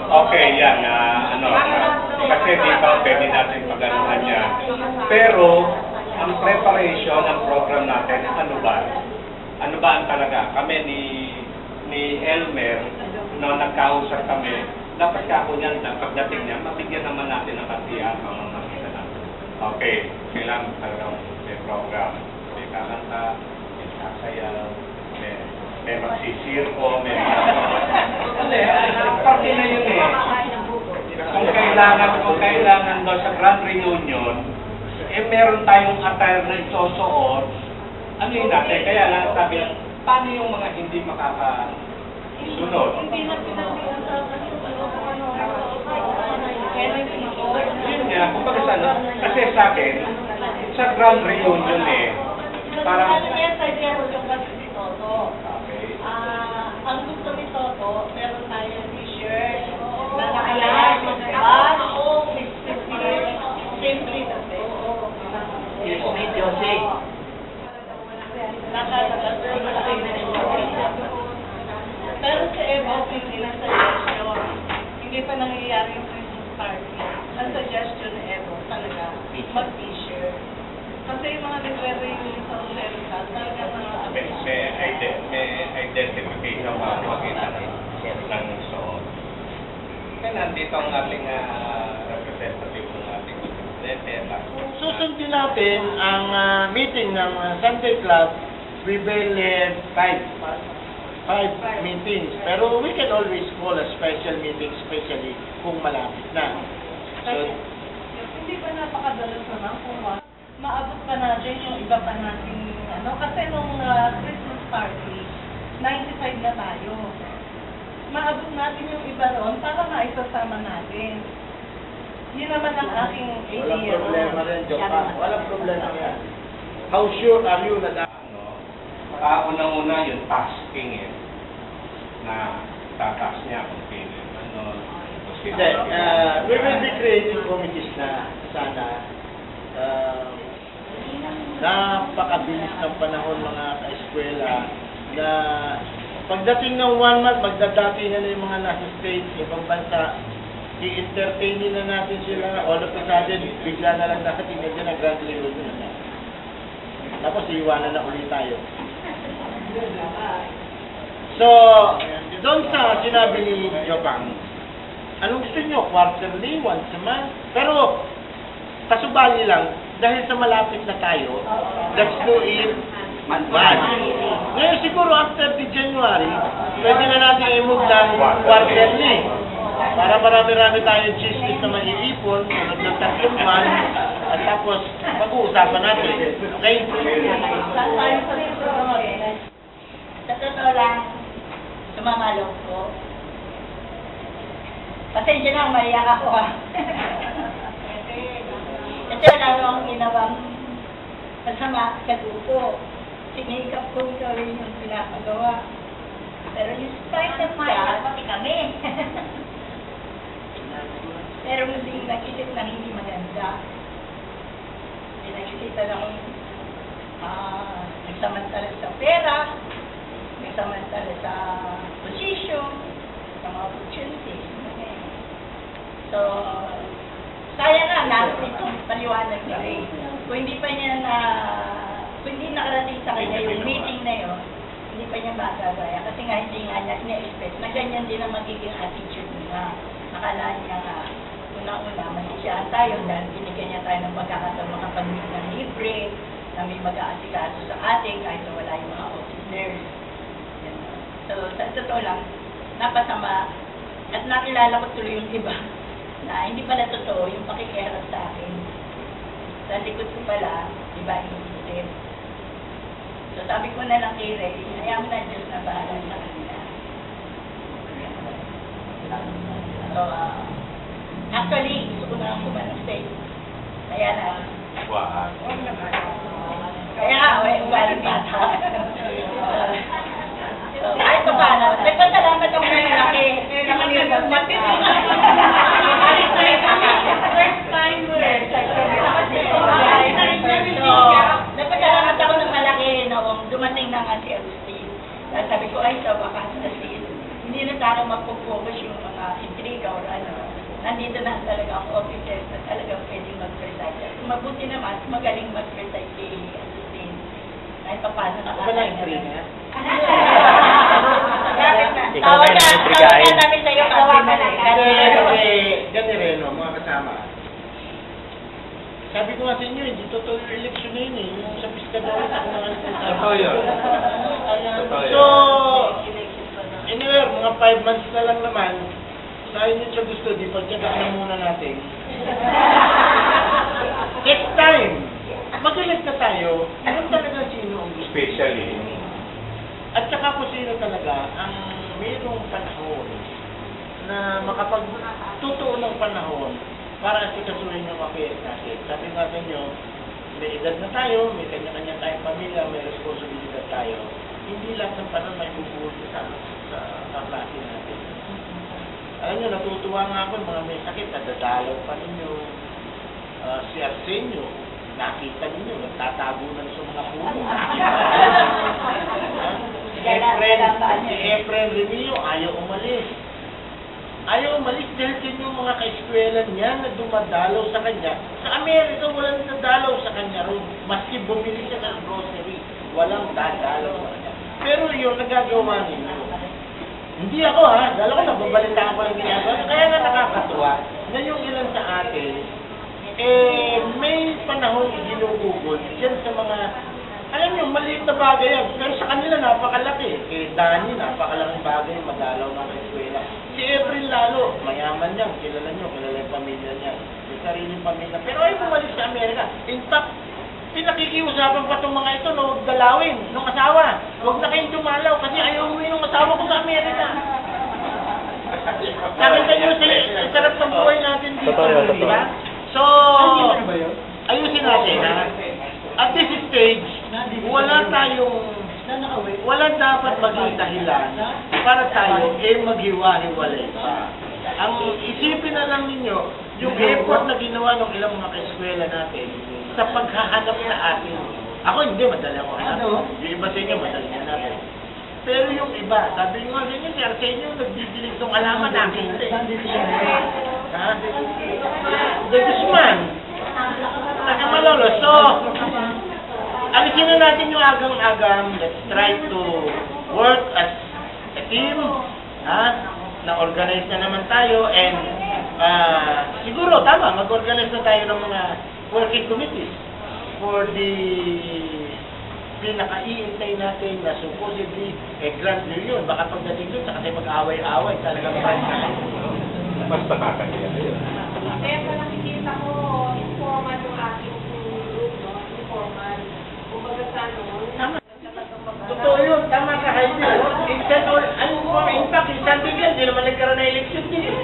Okay, yan. Kasi dito, pwede natin pag-anuhan yan. Pero, ang preparation ng program natin, ano ba? Ano ba ang talaga? Kami ni Elmer, no, nagkausap kami, dapat ako niyan, pagdating niya, mabigyan naman natin ng kasiyahan ang makita natin. Okay, kailangan talagang may program, may kakanta, may sasayaw, may magsisirko, may parte na yun eh. Kung kailangan no, sa Grand Reunion, meron tayong attire na isusuot, ano yun natin? Kaya lang sabi, paano yung mga hindi makakasunod? Yun nga, kumbaga sana, kasi sa akin, sa Grand Reunion eh, parang... Ang gusto ni Toto, meron tayong t-shirt na nakalaan, mag-bash, simply na pero sa Evo, hindi na suggestion. Hindi pa nangyayari yung Christmas party. Ang suggestion ni Evo talaga, mag-t-shirt. Kasi yung mga nagre-reunion sa Amerika, talaga may identification pa makita ng suot. Kaya nandito ang ating representative ng ating presidente. Susundin natin ang meeting ng Sunday Club. We will have 5 meetings. Pero we can always call a special meeting, especially kung malapit na. So, hindi ba napakadalas naman kung maabot pa natin yung iba pa nating kasi nung Christmas party, 95 na tayo. Maabot natin yung iba ron para maisasama natin. Yun naman ang aking idea. Walang problema rin, Jopa. Walang problema yan. How sure are you na unang-una yung tasking eh, na tatas niya kung Hindi, we will be creating committees na sana napakabilis ng panahon mga ka-eskwela na pagdating ng 1 month, magdadati na yung mga nasa States, ibang bansa, i-entertainin na natin sila, all of a sudden, bigla na lang nakatingin din ang Grand Reunion na. Tapos iiwanan na ulit tayo. So, doon sa sinabi ni Jopang, anong gusto nyo? Quarterly, once a month? Pero, kasubali lang, dahil sa malapit na tayo, let's do it month. Ngayon siguro after the January, pwede na natin i-move ng quarterly. Para marami-rami tayong cheese na maiipon, sunod ng 3 months, at tapos pag-uusapan natin. Okay? Sa totoo lang, sumamalong ko. Pasensya na, maiyak ako Kasi wala akong ginawang masama sa grupo. Sinikap kong gawin yung pinapagawa. Pero yung spite of that, pati kami. Pero hindi nag-isip na hindi maganda. Hindi nag-isipan akong nagsamantala sa pera, nagsamantala sa position, sa mga opportunities. So, kaya na, ito, paliwanag niya eh. Kung hindi pa niya kung hindi nakarating sa kanya yung meeting na yun, hindi pa niya magagaya. Kasi nga hindi nga niya expect na ganyan din ang magiging attitude niya. Nakala niya nga, una-una, masisiyahan tayo dahil binigyan niya tayo ng pagkakataon makapag-meet ng libre, na may mag-aasikaso sa ating kahit wala yung mga officers. So, sa totoo lang, napasama at nakilala ko tuloy yung iba na hindi pala totoo yung pakikiharap sa akin. Sa likod ko pala, iba inisip. So sabi ko na lang kay Ray, ayaw na Diyos na bahala sa kanila. So, actually, gusto ko na lang kumanastay. Kaya na. Wow. Kaya ugaling bata. So, kahit pa paano, nagpasalamat ako na laki. First time ulit. Nagpasalamat ako ng malaki na dumating na nga si Agustin. hindi na tayo magpo-focus yung mga intriga or ano. Nandito na talaga ang officer na talaga pwedeng mag-preside. Mabuti naman, magaling mag-preside si Assistant. Kahit pa paano Ako ba na-intriga? Ikaw na yung intrigahin. Tawag namin sa'yo kasi Ganireno, mga kasama. Sabi ko nga sa inyo, hindi totoo yung eleksyon na yun eh. Yung sa Piscadores, ako mga nagsasabi. Totoo yun. Totoo yun. So, anyway, mga 5 months na lang naman, sa inyo siya gusto, di pagkakasin muna natin. Next time, mag-elect na tayo, alam talaga sino ang gusto. Especially, At saka po sino talaga ang mayroong panahon na makapagtutuon ng panahon para sikasuhin yung affairs natin. Sabi nga sa inyo, may edad na tayo, may kanya-kanya tayong pamilya, may responsibilidad tayo. Hindi lang ng panahon may bubuhos sa kaklase natin. Alam nyo, natutuwa nga ako, mga may sakit, nadadalaw pa ninyo. Si Arsenio, nakita ninyo, nagtatago na sa mga puno. Si Efren Remillo, ayaw umalis. Ayaw umalis dahil sa yung mga ka-eskwela niya na dumadalaw sa kanya. Sa Amerika, walang dadalaw sa kanya ron. Maski bumili siya ng grocery, walang dadalaw sa kanya. Pero yun, nagagawa ninyo. Hindi ako ha, dahil ako nagbabalitaan ko lang ginagawa. Kaya nga nakakatuwa na yung ilan sa atin, may panahon ginugugol dyan sa mga, alam nyo, maliit na bagay yan. Pero sa kanila napakalaki. Dani, napakalaking bagay, madalaw ng eskwela. Si April lalo, mayaman yan, kilala nyo, kilala yung pamilya niya. Yung sariling pamilya. Pero ay bumalik sa Amerika. In fact, pinakikiusapan pa itong mga ito na huwag dalawin ng asawa. Huwag na kayong dumalaw kasi ayaw umuwi ng asawa ko sa Amerika. Nakita nyo sa sarap ng buhay natin dito. Totoo. Di ba? So, ayusin natin ha. At this stage, walang dapat maging dahilan para tayo maghiwa-hiwalay pa. Ang isipin na lang ninyo, yung effort na ginawa ng ilang mga kaeskwela natin sa paghahanap sa atin. Ako hindi, madali ako hanap. Yung iba sa inyo, madali na natin. Pero yung iba, sabi nga sa inyo, si Arsenio, nagdidilig itong alaman natin. Ha? The Guzman. Saka Malolo. So, alisin na natin yung agang-agang. Let's try to work as a team. Ha? Na-organize na naman tayo and siguro, tama, mag-organize na tayo ng mga working committees for the pinaka-iintay natin na supposedly grant nyo yun. Baka pagdating doon, saka tayo mag-away-away, talagang mas nakakaya. Kaya pa nakikita ko, informal yung ating group, no? Informal. Kumbaga sa ano, tama. Totoo yun, tama ka, Heidi. In fact, isang bigyan, hindi naman nagkaroon na eleksyon din.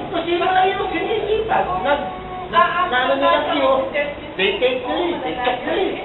Kasi mga yung sinisipag, nalo nila kayo, they take the lead, they take the lead.